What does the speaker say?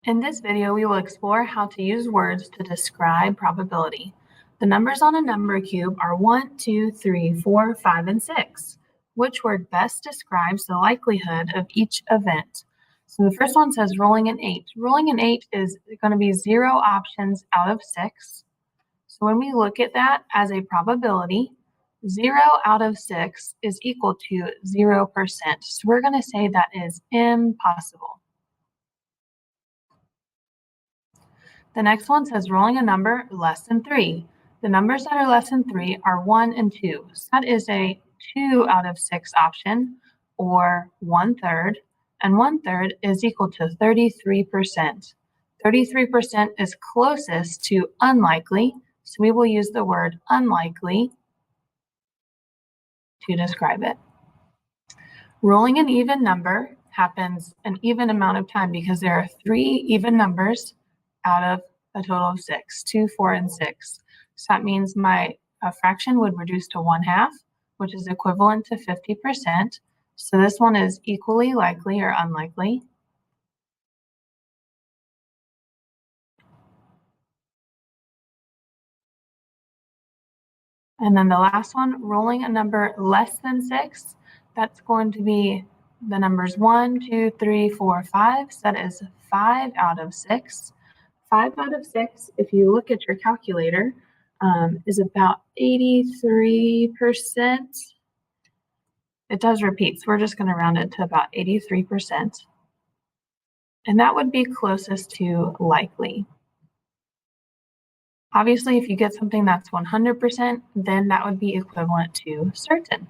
In this video, we will explore how to use words to describe probability. The numbers on a number cube are 1, 2, 3, 4, 5, and 6. Which word best describes the likelihood of each event? So the first one says rolling an 8. Rolling an 8 is going to be 0 options out of 6. So when we look at that as a probability, 0 out of 6 is equal to 0%. So we're going to say that is impossible. The next one says rolling a number less than 3. The numbers that are less than 3 are 1 and 2. So that is a 2 out of 6 option, or 1/3. And 1/3 is equal to 33%. 33% is closest to unlikely, so we will use the word unlikely to describe it. Rolling an even number happens an even amount of time because there are 3 even numbers out of a total of 6, 2, 4, and 6. So that means my fraction would reduce to 1/2, which is equivalent to 50%. So this one is equally likely or unlikely. And then the last one, rolling a number less than 6, that's going to be the numbers 1, 2, 3, 4, 5. So that is 5 out of 6. 5 out of 6, if you look at your calculator, is about 83%. It does repeat, so we're just going to round it to about 83%. And that would be closest to likely. Obviously, if you get something that's 100%, then that would be equivalent to certain.